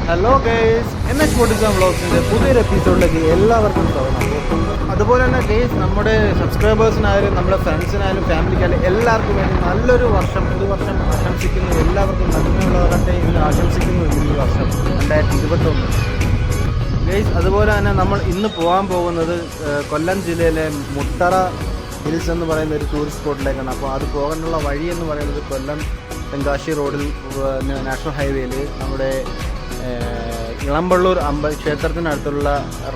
Hello guys, MS tourism വ്ളോഗ്സിൻ്റെ പുതിയൊരു എപ്പിസോഡിലേക്ക് എല്ലാവർക്കും സ്വാഗതം. അതുപോലെ തന്നെ ഗേസ്, നമ്മുടെ സബ്സ്ക്രൈബേഴ്സിനായാലും നമ്മുടെ ഫ്രണ്ട്സിനായാലും ഫാമിലിക്കായാലും എല്ലാവർക്കും വേണ്ടി നല്ലൊരു വർഷം പുതുവർഷം ആശംസിക്കുന്നു. എല്ലാവർക്കും നന്മയുള്ളവരട്ടെ എന്ന് ആശംസിക്കുന്നു. ഈ വർഷം 2021 ഗേസ്. അതുപോലെ തന്നെ നമ്മൾ ഇന്ന് പോകാൻ പോകുന്നത് കൊല്ലം ജില്ലയിലെ മുട്ടറ ഹിൽസ് എന്ന് പറയുന്ന ഒരു ടൂറിസ്റ്റ് സ്പോട്ടിലേക്കാണ്. അപ്പോൾ അത് പോകാനുള്ള വഴി എന്ന് പറയുന്നത് കൊല്ലം തെങ്കാശി റോഡിൽ നാഷണൽ ഹൈവേയിൽ നമ്മുടെ ഇളമ്പള്ളൂർ ക്ഷേത്രത്തിനടുത്തുള്ള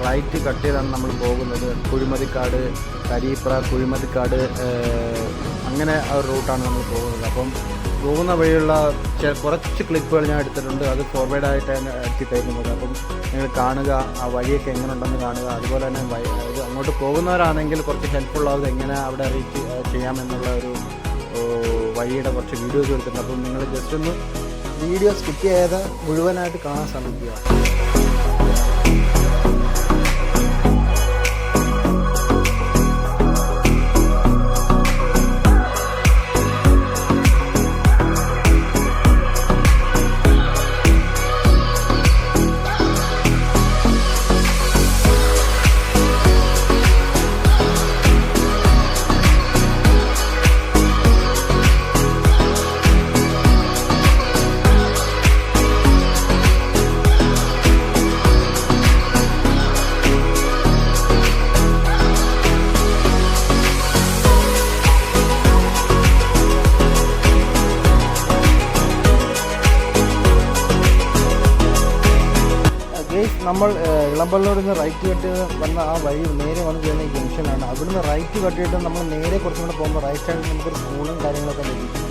റൈറ്റ് കട്ട് ചെയ്താണ് നമ്മൾ പോകുന്നത്. കുഴിമതിക്കാട്, കരിപ്ര, കുഴിമതിക്കാട് അങ്ങനെ ആ റൂട്ടാണ് നമ്മൾ പോകുന്നത്. അപ്പം പോകുന്ന വഴിയുള്ള കുറച്ച് ക്ലിപ്പുകൾ ഞാൻ എടുത്തിട്ടുണ്ട്. അത് ഫോർവേഡായിട്ടാണ് എടുത്തിട്ടേക്കുന്നത്. അപ്പം നിങ്ങൾ കാണുക, ആ വഴിയൊക്കെ എങ്ങനെ ഉണ്ടെന്ന് കാണുക. അതുപോലെ തന്നെ ഇത് അങ്ങോട്ട് പോകുന്നവരാണെങ്കിൽ കുറച്ച് ഹെൽപ്ഫുള്ളാവും എങ്ങനെ അവിടെ റീച്ച് ചെയ്യാമെന്നുള്ള ഒരു വഴിയുടെ കുറച്ച് വീഡിയോസ് എടുത്തിട്ടുണ്ട്. അപ്പം നിങ്ങൾ ജസ്റ്റ് ഒന്ന് വീഡിയോ സ്കിപ്പ് ചെയ്യാതെ മുഴുവനായിട്ട് കാണാൻ ശ്രമിക്കുക. നമ്മൾ ഇളമ്പള്ളൂരിൽ നിന്ന് റൈറ്റ് കട്ട് വന്ന ആ വഴി നേരെ വന്ന് ചെയ്യുന്ന ഈ ജംഗ്ഷനാണ്. അവിടുന്ന് റൈറ്റ് കട്ടിയിട്ട് നമ്മൾ നേരെ കുറച്ചും കൂടെ പോകുമ്പോൾ റൈറ്റ് സൈഡിൽ നമുക്കൊരു സ്കൂളും കാര്യങ്ങളൊക്കെ ലഭിക്കും.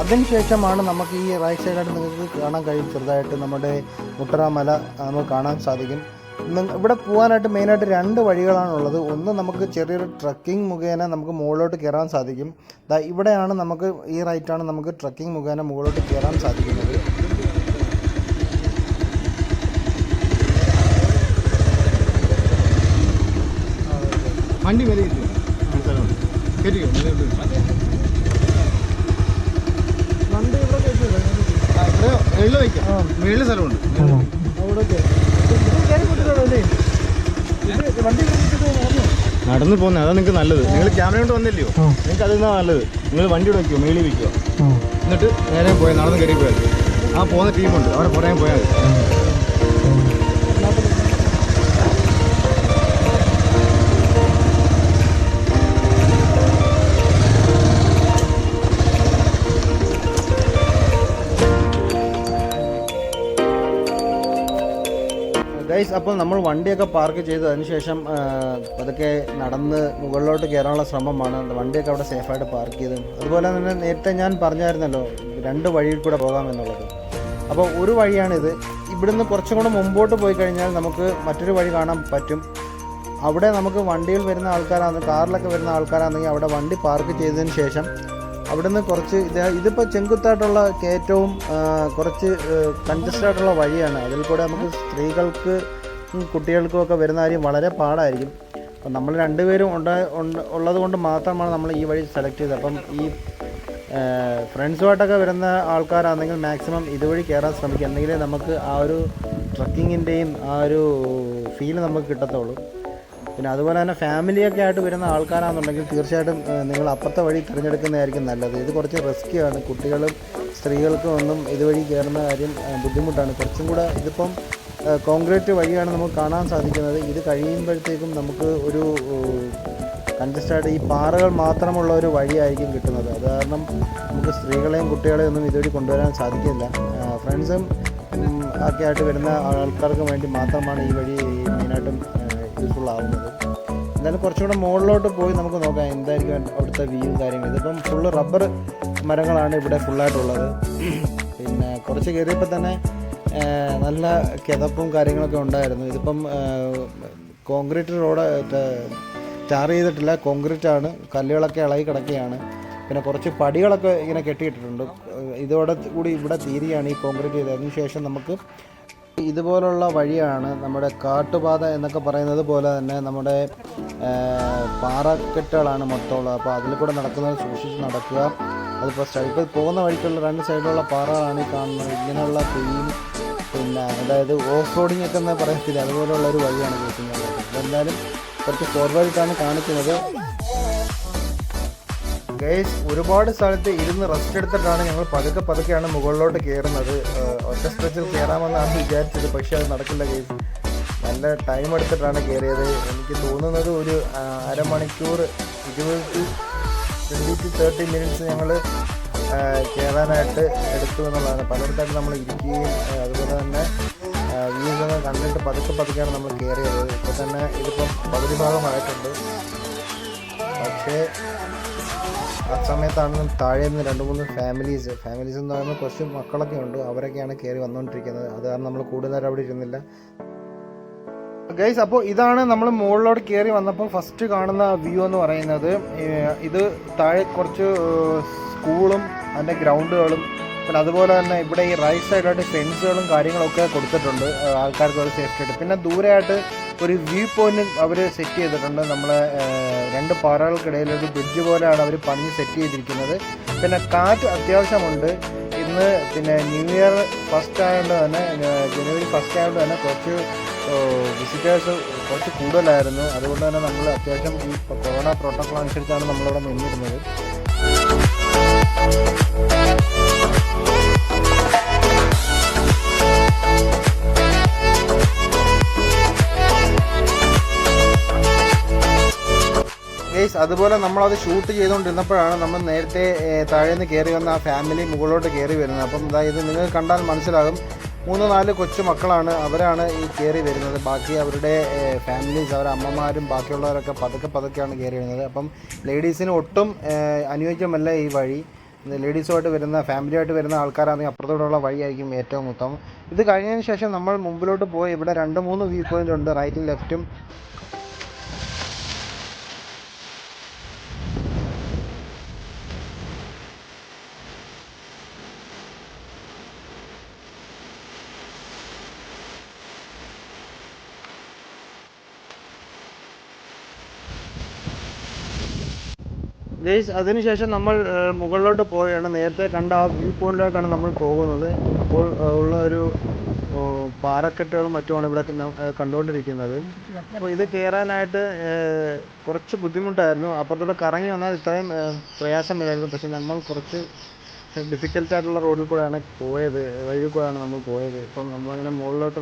അതിനുശേഷമാണ് നമുക്ക് ഈ റൈറ്റ് സൈഡായിട്ട് നിങ്ങൾക്ക് കാണാൻ കഴിയും. ചെറുതായിട്ട് നമ്മുടെ മുട്ടറ മല നമുക്ക് കാണാൻ സാധിക്കും. ഇവിടെ പോകാനായിട്ട് മെയിനായിട്ട് 2 വഴികളാണുള്ളത്. ഒന്ന് നമുക്ക് ചെറിയൊരു ട്രക്കിംഗ് മുഖേന നമുക്ക് മുകളിലോട്ട് കയറാൻ സാധിക്കും. ഇവിടെയാണ് നമുക്ക് ഈ റൈറ്റാണ് നമുക്ക് ട്രക്കിംഗ് മുഖേന മുകളിലോട്ട് കയറാൻ സാധിക്കുന്നത്. വണ്ടി വരികയില്ല, കയറ്റിക്കോ. വണ്ടി ഇവിടെ കയറ്റില്ല, ഇവിടെ വെളിയിൽ വയ്ക്കാം. വെളിയിൽ സ്ഥലമുണ്ട് അവിടെ. നടന്നു പോകുന്നത് അതാണ് നിങ്ങൾക്ക് നല്ലത്. നിങ്ങൾ ക്യാമറ കൊണ്ട് വന്നില്ലയോ, നിങ്ങൾക്ക് അതിനാ നല്ലത്. നിങ്ങൾ വണ്ടി ഇവിടെ വയ്ക്കുമോ, മേളിൽ വയ്ക്കുക. എന്നിട്ട് നേരെ പോയാൽ നടന്ന് കയറി പോയാൽ ആ പോകുന്ന ടീമുണ്ട്, അവിടെ പുറകെ പോയാൽ ഗൈസ്. അപ്പോൾ നമ്മൾ വണ്ടിയൊക്കെ പാർക്ക് ചെയ്ത് അതിനുശേഷം അതൊക്കെ നടന്ന് മുകളിലോട്ട് കയറാനുള്ള ശ്രമമാണ്. വണ്ടിയൊക്കെ അവിടെ സേഫായിട്ട് പാർക്ക് ചെയ്തു. അതുപോലെ തന്നെ നേരത്തെ ഞാൻ പറഞ്ഞായിരുന്നല്ലോ 2 വഴിയിൽ കൂടെ പോകാമെന്നുള്ളത്. അപ്പോൾ ഒരു വഴിയാണിത്. ഇവിടുന്ന് കുറച്ചും കൂടെ മുമ്പോട്ട് പോയി കഴിഞ്ഞാൽ നമുക്ക് മറ്റൊരു വഴി കാണാൻ പറ്റും. അവിടെ നമുക്ക് വണ്ടിയിൽ വരുന്ന ആൾക്കാരാണെന്ന്, കാറിലൊക്കെ വരുന്ന ആൾക്കാരാണെങ്കിൽ അവിടെ വണ്ടി പാർക്ക് ചെയ്തതിന് ശേഷം അവിടുന്ന് കുറച്ച് ഇതിപ്പോൾ ചെങ്കുത്തായിട്ടുള്ള കയറ്റവും കുറച്ച് കൺജസ്റ്റഡായിട്ടുള്ള വഴിയാണ്. അതിൽ കൂടെ നമുക്ക് സ്ത്രീകൾക്ക് കുട്ടികൾക്കും ഒക്കെ വരുന്ന കാര്യം വളരെ പാടായിരിക്കും. അപ്പം നമ്മൾ 2 പേരും ഉള്ളത് കൊണ്ട് മാത്രമാണ് നമ്മൾ ഈ വഴി സെലക്ട് ചെയ്തത്. അപ്പം ഈ ഫ്രണ്ട്സുമായിട്ടൊക്കെ വരുന്ന ആൾക്കാരാണെങ്കിൽ മാക്സിമം ഇതുവഴി കയറാൻ ശ്രമിക്കുക. എന്നെങ്കിലേ നമുക്ക് ആ ഒരു ട്രക്കിങ്ങിൻ്റെയും ആ ഒരു ഫീൽ നമുക്ക് കിട്ടത്തുള്ളൂ. പിന്നെ അതുപോലെ തന്നെ ഫാമിലിയൊക്കെ ആയിട്ട് വരുന്ന ആൾക്കാരാണെന്നുണ്ടെങ്കിൽ തീർച്ചയായിട്ടും നിങ്ങൾ അപ്പുറത്തെ വഴി തിരഞ്ഞെടുക്കുന്നതായിരിക്കും നല്ലത്. ഇത് കുറച്ച് റിസ്ക്കിയാണ്. കുട്ടികളും സ്ത്രീകൾക്കും ഒന്നും ഇതുവഴി കയറുന്ന കാര്യം ബുദ്ധിമുട്ടാണ്. കുറച്ചും കൂടെ ഇതിപ്പം കോൺക്രീറ്റ് വഴിയാണ് നമുക്ക് കാണാൻ സാധിക്കുന്നത്. ഇത് കഴിയുമ്പോഴത്തേക്കും നമുക്ക് ഒരു കൺജസ്റ്റഡ് ഈ പാറകൾ മാത്രമുള്ള ഒരു വഴിയായിരിക്കും കിട്ടുന്നത്. അത് കാരണം നമുക്ക് സ്ത്രീകളെയും കുട്ടികളെയും ഒന്നും ഇതുവഴി കൊണ്ടുവരാൻ സാധിക്കില്ല. ഫ്രണ്ട്സും ഒക്കെ ആയിട്ട് വരുന്ന ആൾക്കാർക്ക് വേണ്ടി മാത്രമാണ് ഈ വഴി മെയിനായിട്ടും യൂസ്ഫുൾ ആവുന്നത്. എന്നാലും കുറച്ചുകൂടെ മുകളിലോട്ട് പോയി നമുക്ക് നോക്കാം എന്തായിരിക്കും അവിടുത്തെ വ്യൂ കാര്യങ്ങൾ. ഇതിപ്പം ഫുള്ള് റബ്ബർ മരങ്ങളാണ് ഇവിടെ ഫുള്ളായിട്ടുള്ളത്. പിന്നെ കുറച്ച് കയറിയപ്പോൾ തന്നെ നല്ല കിതപ്പും കാര്യങ്ങളൊക്കെ ഉണ്ടായിരുന്നു. ഇതിപ്പം കോൺക്രീറ്റ് റോഡ് ടാർ ചെയ്തിട്ടില്ല, കോൺക്രീറ്റാണ്. കല്ലുകളൊക്കെ ഇളകി കിടക്കുകയാണ്. പിന്നെ കുറച്ച് പടികളൊക്കെ ഇങ്ങനെ കെട്ടിയിട്ടിട്ടുണ്ട്. ഇതോടെ കൂടി ഇവിടെ തീരുകയാണ് ഈ കോൺക്രീറ്റ് ചെയ്തതിന് ശേഷം നമുക്ക് ഇതുപോലുള്ള വഴിയാണ് നമ്മുടെ കാട്ടുപാത എന്നൊക്കെ പറയുന്നത് പോലെ തന്നെ നമ്മുടെ പാറക്കെട്ടുകളാണ് മൊത്തമുള്ളത്. അപ്പോൾ അതിൽ കൂടെ നടക്കുന്നത് സൂക്ഷിച്ച് നടക്കുക. അതിപ്പോൾ പോകുന്ന വഴിക്കുള്ള 2 സൈഡിലുള്ള പാറകളാണ് ഈ കാണുന്നത്. ഇങ്ങനെയുള്ള കുഴിയും പിന്നെ അതായത് ഓഫ് റോഡിംഗ് ഒക്കെ എന്ന് പറയത്തില്ല, അതുപോലുള്ളൊരു വഴിയാണ് കേസിങ്. എന്തായാലും കുറച്ച് ഫോർവേഡിട്ടാണ് കാണിക്കുന്നത്. ഗൈസ്, ഒരുപാട് സ്ഥലത്ത് ഇരുന്ന് റെസ്റ്റ് എടുത്തിട്ടാണ് ഞങ്ങൾ പതുക്കെയാണ് മുകളിലോട്ട് കയറുന്നത്. ഒറ്റ സ്ട്രെച്ചിൽ കയറാമെന്നാണ് വിചാരിച്ചത്, പക്ഷേ അത് നടക്കില്ല ഗൈസ്. നല്ല ടൈം എടുത്തിട്ടാണ് കയറിയത്. എനിക്ക് തോന്നുന്നത് ഒരു അരമണിക്കൂർ 20 to 30 മിനിറ്റ്സ് ഞങ്ങൾ കയറാനായിട്ട് എടുത്തു എന്നുള്ളതാണ്. പലയിടത്തായിട്ട് നമ്മൾ ഇരിക്കുകയും അതുപോലെ തന്നെ വ്യൂസ് ഒക്കെ കണ്ടിട്ട് പതുക്കെയാണ് നമ്മൾ കയറിയത്. ഇപ്പോൾ തന്നെ ഇതിപ്പം പകുതി ഭാഗമായിട്ടുണ്ട്. പക്ഷേ ആ സമയത്താണ് താഴെ നിന്ന് 2-3 ഫാമിലീസ് എന്ന് പറയുമ്പോൾ കുറച്ച് മക്കളൊക്കെ ഉണ്ട്, അവരൊക്കെയാണ് കയറി വന്നുകൊണ്ടിരിക്കുന്നത്. അത് കാരണം നമ്മൾ കൂടുതൽ അവിടെ ഇരുന്നില്ല ഗൈസ്. അപ്പോൾ ഇതാണ് നമ്മൾ മുകളിലോട്ട് കയറി വന്നപ്പോൾ ഫസ്റ്റ് കാണുന്ന വ്യൂ എന്ന് പറയുന്നത്. ഇത് താഴെ കുറച്ച് സ്കൂളും അതിൻ്റെ ഗ്രൗണ്ടുകളും, പിന്നെ അതുപോലെ തന്നെ ഇവിടെ ഈ റൈറ്റ് സൈഡായിട്ട് ഫെൻസുകളും കാര്യങ്ങളൊക്കെ കൊടുത്തിട്ടുണ്ട് ആൾക്കാർക്ക് ഒരു സേഫ്റ്റി ആയിട്ട്. പിന്നെ ദൂരെയായിട്ട് ഒരു വ്യൂ പോയിന്റ് അവർ സെറ്റ് ചെയ്തിട്ടുണ്ട്. നമ്മളെ 2 പാറകൾക്കിടയിൽ ഒരു ബ്രിഡ്ജ് പോലെയാണ് അവർ പണിഞ്ഞ് സെറ്റ് ചെയ്തിരിക്കുന്നത്. പിന്നെ കാറ്റ് അത്യാവശ്യമുണ്ട് ഇന്ന്. പിന്നെ ന്യൂ ഇയർ ഫസ്റ്റ് ആയതുകൊണ്ട് തന്നെ, ജനുവരി ഫസ്റ്റ് ആയതുകൊണ്ട് തന്നെ കുറച്ച് വിസിറ്റേഴ്സ് കുറച്ച് കൂടുതലായിരുന്നു. അതുകൊണ്ട് തന്നെ നമ്മൾ അത്യാവശ്യം ഈ കൊറോണ പ്രോട്ടോക്കോൾ അനുസരിച്ചാണ് നമ്മളിവിടെ നിന്നിരുന്നത്. ഗൈസ്, അതുപോലെ നമ്മളത് ഷൂട്ട് ചെയ്തുകൊണ്ടിരുന്നപ്പോഴാണ് നമ്മൾ നേരത്തെ താഴെ നിന്ന് കയറി വന്ന ആ ഫാമിലി മുകളിലോട്ട് കയറി വരുന്നത്. അപ്പം അതായത് നിങ്ങൾക്ക് കണ്ടാൽ മനസ്സിലാകും, 3-4 കൊച്ചു മക്കളാണ്, അവരാണ് ഈ കയറി വരുന്നത്. ബാക്കി അവരുടെ ഫാമിലീസ്, അവരുടെ അമ്മമാരും ബാക്കിയുള്ളവരൊക്കെ പതുക്കെയാണ് കയറി വരുന്നത്. അപ്പം ലേഡീസിന് ഒട്ടും അനുയോജ്യമല്ല ഈ വഴി. ലേഡീസുമായിട്ട് വരുന്ന, ഫാമിലിയായിട്ട് വരുന്ന ആൾക്കാരാണെങ്കിൽ അപ്പുറത്തോടുള്ള വഴിയായിരിക്കും ഏറ്റവും ഉത്തമം. ഇത് കഴിഞ്ഞതിന് ശേഷം നമ്മൾ മുമ്പിലോട്ട് പോയി ഇവിടെ 2-3 വ്യൂ പോയിൻ്റ് ഉണ്ട്, റൈറ്റും ലെഫ്റ്റും. ഗൈസ്, അതിനുശേഷം നമ്മൾ മുകളിലോട്ട് പോവുകയാണ്. നേരത്തെ കണ്ട ആ വ്യൂ പോയിന്റിലേക്കാണ് നമ്മൾ പോകുന്നത്. ഇപ്പോൾ ഉള്ള ഒരു പാറക്കെട്ടുകളും മറ്റുമാണ് ഇവിടെ കണ്ടുകൊണ്ടിരിക്കുന്നത്. അപ്പോൾ ഇത് കയറാനായിട്ട് കുറച്ച് ബുദ്ധിമുട്ടായിരുന്നു. അപ്പുറത്തോടെ കറങ്ങി വന്നാൽ ഇത്രയും പ്രയാസമില്ലായിരുന്നു. പക്ഷെ നമ്മൾ കുറച്ച് ഡിഫിക്കൽട്ടായിട്ടുള്ള റോഡിൽ കൂടെയാണ് പോയത്, വഴിയിൽ കൂടെയാണ് നമ്മൾ പോയത്. ഇപ്പം നമ്മളങ്ങനെ മുകളിലോട്ട്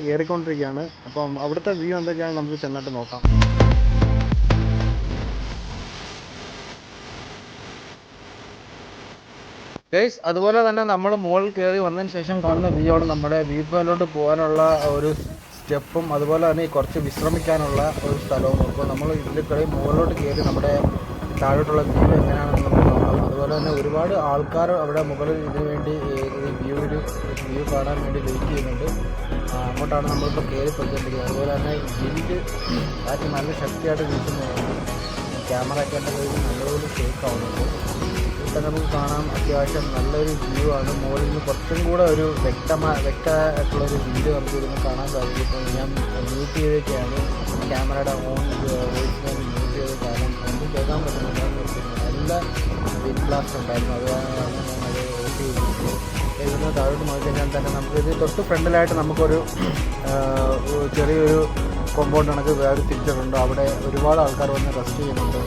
കയറിക്കൊണ്ടിരിക്കുകയാണ്. അപ്പം അവിടുത്തെ വ്യൂ എന്തൊക്കെയാണ് നമുക്ക് ചെന്നിട്ട് നോക്കാം. ഗൈസ്, അതുപോലെ തന്നെ നമ്മൾ മുകളിൽ കയറി വന്നതിന് ശേഷം കാണുന്ന വ്യൂ ആണ് നമ്മുടെ വ്യൂ പോയിന്റിലോട്ട് പോകാനുള്ള ഒരു സ്റ്റെപ്പും അതുപോലെ തന്നെ കുറച്ച് വിശ്രമിക്കാനുള്ള ഒരു സ്ഥലവും. അപ്പോൾ നമ്മൾ ഇതിൽ കൂടെ മുകളിലോട്ട് കയറി നമ്മുടെ താഴോട്ടുള്ള വ്യൂ എങ്ങനെയാണെന്ന് നമുക്ക് നോക്കാം. അതുപോലെ തന്നെ ഒരുപാട് ആൾക്കാർ അവിടെ മുകളിൽ ഇതിനു വേണ്ടി വ്യൂ കാണാൻ വേണ്ടി വെയിറ്റ് ചെയ്യുന്നുണ്ട്. അങ്ങോട്ടാണ് നമ്മളിപ്പോൾ കയറി പോയിക്കൊണ്ടിരിക്കുന്നത്. അതുപോലെ തന്നെ വിൻഡ് കാറ്റ് നല്ല ശക്തിയായിട്ട് വീശുന്നതാണ്. ക്യാമറ ഒക്കെ എൻ്റെ കയ്യിൽ നല്ലപോലെ ഷേക്ക് ആവുന്നുണ്ട്. ഇവിടെ നമുക്ക് കാണാം, അത്യാവശ്യം നല്ലൊരു വ്യൂ ആണ്. മുകളിൽ നിന്ന് കുറച്ചും കൂടെ ഒരു വ്യക്തമായിട്ടുള്ളൊരു വീഡിയോ നമുക്ക് ഇരുന്ന് കാണാൻ സാധിക്കും. ഇപ്പോൾ ഞാൻ മ്യൂട്ട് ചെയ്തൊക്കെയാണ് ക്യാമറയുടെ വോയിസ് മ്യൂട്ട് ചെയ്ത് കാരണം ഒന്നും കേൾക്കാൻ പറ്റുന്നില്ല. നല്ല വിൻഡ് ബ്ലാസ്റ്റ് ഉണ്ടായിരുന്നു, അതുകൊണ്ടാണ് ഞാനത് ഓഫ് ചെയ്തിട്ട്. ഇതിന് താഴോട്ട് നോക്കിക്കഴിഞ്ഞാൽ തന്നെ നമുക്കിത് തൊട്ട് ഫ്രണ്ടിലായിട്ട് നമുക്കൊരു ചെറിയൊരു കോമ്പൗണ്ട് കണക്ക് വേറെ തിരിച്ചിട്ടുണ്ട്. അവിടെ ഒരുപാട് ആൾക്കാർ വന്ന് റെസ്റ്റ് ചെയ്യുന്നുണ്ട്.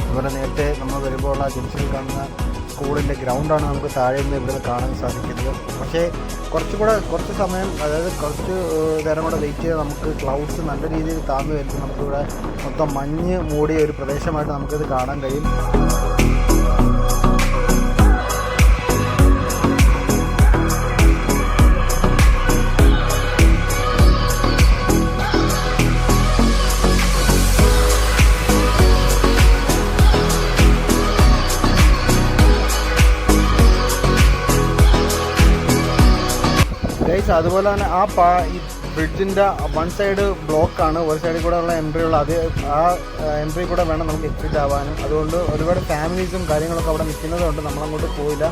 അതുപോലെ നേരത്തെ നമ്മൾ വരുമ്പോൾ ഉള്ള ജംഗ്ഷനിൽ കാണുന്ന സ്കൂളിൻ്റെ ഗ്രൗണ്ടാണ് നമുക്ക് താഴെ നിന്ന് ഇവിടെ കാണാൻ സാധിക്കുന്നത്. പക്ഷേ കുറച്ച് സമയം, അതായത് കുറച്ച് നേരം കൂടെ വെയിറ്റ് ചെയ്ത് നമുക്ക് ക്ലൗഡ്സ് നല്ല രീതിയിൽ താഴ്ന്നു വരുമ്പോൾ നമുക്കിവിടെ മൊത്തം മഞ്ഞ് മൂടിയ ഒരു പ്രദേശമായിട്ട് നമുക്കിത് കാണാൻ കഴിയും. അതുപോലെ തന്നെ ഈ ബ്രിഡ്ജിൻ്റെ 1 സൈഡ് ബ്ലോക്കാണ്, ഒരു സൈഡിൽ കൂടെ ഉള്ള എൻട്രി ഉള്ള ആ എൻട്രി കൂടെ വേണം നമുക്ക് എക്സിറ്റ് ആവാനും. അതുകൊണ്ട് ഒരുപാട് ഫാമിലീസും കാര്യങ്ങളൊക്കെ അവിടെ നിൽക്കുന്നതുകൊണ്ട് നമ്മളങ്ങോട്ട് പോയില്ല.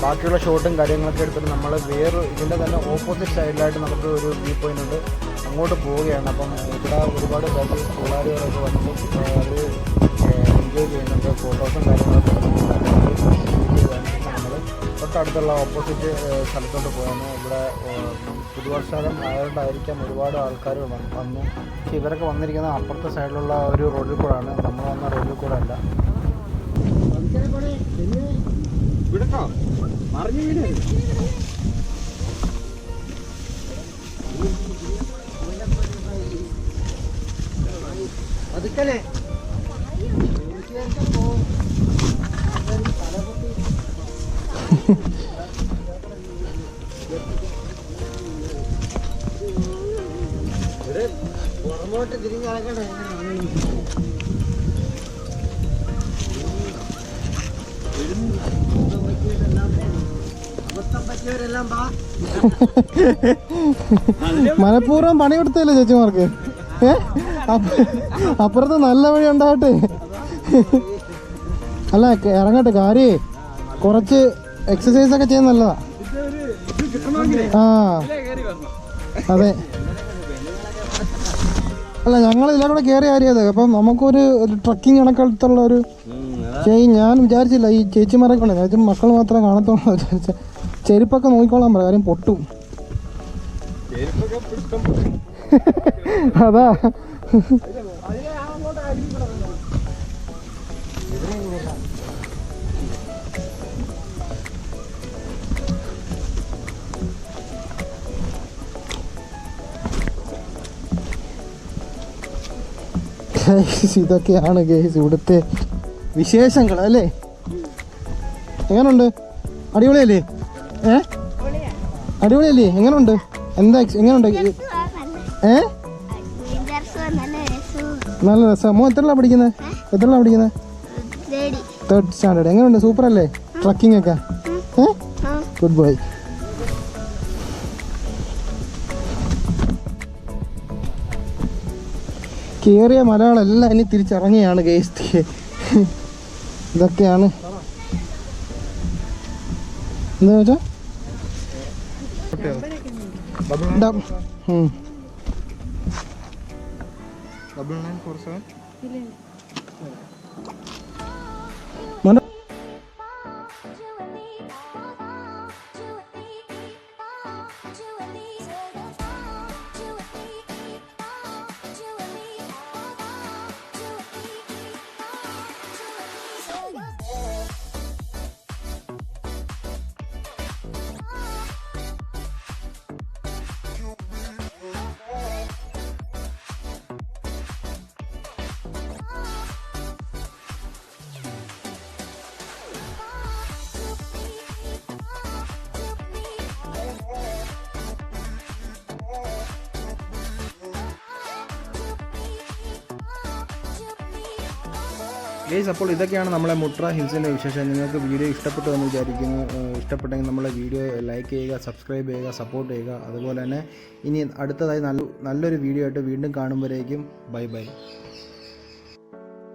ബാക്കിയുള്ള ഷോട്ടും കാര്യങ്ങളൊക്കെ എടുത്തിട്ട് നമ്മൾ ഇതിൻ്റെ തന്നെ ഓപ്പോസിറ്റ് സൈഡിലായിട്ട് നമുക്ക് ഒരു വ്യൂ പോയിൻ്റ് ഉണ്ട്, അങ്ങോട്ട് പോവുകയാണ്. അപ്പം ഇവിടെ ഒരുപാട് പിള്ളേരുകളൊക്കെ വന്നിട്ട് അവർ എൻജോയ് ചെയ്യുന്നുണ്ട്. ഫോട്ടോസും കാര്യങ്ങളൊക്കെ നമ്മൾ തൊട്ടടുത്തുള്ള ഓപ്പോസിറ്റ് സ്ഥലത്തോട്ട് പോയാണ്. ഇവിടെ പുതുവർഷം ആയതുകൊണ്ടായിരിക്കാം ഒരുപാട് ആൾക്കാർ വന്നു. പക്ഷെ ഇവരൊക്കെ വന്നിരിക്കുന്നത് അപ്പുറത്തെ സൈഡിലുള്ള ഒരു റോഡിൽ കൂടെയാണ്, നമ്മൾ വന്ന റോഡിൽ കൂടെ അല്ല. അതുക്കല്ലേ പുറമോട്ട് തിരിഞ്ഞ് നടക്കണേ. മനഃപൂർവ്വം പണി കൊടുത്തല്ലേ ചേച്ചിമാർക്ക്? അപ്പുറത്ത് നല്ല വഴി ഉണ്ടാകട്ടെ. അല്ല ഇറങ്ങട്ടെ, കാര്യേ കുറച്ച് എക്സസൈസ് ഒക്കെ ചെയ്യുന്ന നല്ലതാ. ആ അതെ, അല്ല ഞങ്ങൾ ഇതിലെ കൂടെ കയറി കയറിയത്. അപ്പം നമുക്കൊരു ട്രക്കിങ് കണക്കടുത്തുള്ള ഒരു ഞാൻ വിചാരിച്ചില്ല ഈ ചേച്ചിമാരൊക്കെ ഉണ്ട്, ചേച്ചി മക്കൾ മാത്രമേ കാണത്തുള്ളൂ വിചാരിച്ച. ചെരുപ്പൊക്കെ നോക്കിക്കോളാൻ പറയാം, കാര്യം പൊട്ടും. അതാ ഇതൊക്കെയാണ് ഗൈസ് ഇവിടുത്തെ വിശേഷങ്ങൾ അല്ലേ. എങ്ങനുണ്ട്? അടിപൊളിയല്ലേ? അടിപൊളിയല്ലേ? എങ്ങനുണ്ട്? എന്താ എങ്ങനുണ്ട്? നല്ല രസം. മോ എത്രല്ല പഠിക്കുന്നത്? Third standard. എങ്ങനെയുണ്ട്? സൂപ്പർ അല്ലേ ട്രക്കിംഗ് ഒക്കെ? Good boy. കേറിയ മലകളെല്ലാം ഇനി തിരിച്ചിറങ്ങിയാണ് ഗൈസ്. ഇതൊക്കെയാണ് എന്താ വെച്ചാ ഗൈസ്? അപ്പോൾ ഇതൊക്കെയാണ് നമ്മളെ മുട്ര ഹിൽസിൻ്റെ വിശേഷം. നിങ്ങൾക്ക് വീഡിയോ ഇഷ്ടപ്പെട്ടു എന്ന് വിചാരിക്കുന്നു. ഇഷ്ടപ്പെട്ടെങ്കിൽ നമ്മളെ വീഡിയോ ലൈക്ക് ചെയ്യുക, സബ്സ്ക്രൈബ് ചെയ്യുക, സപ്പോർട്ട് ചെയ്യുക. അതുപോലെ തന്നെ ഇനി അടുത്തതായി നല്ലൊരു വീഡിയോ ആയിട്ട് വീണ്ടും കാണുമ്പോഴേക്കും ബൈ ബൈ.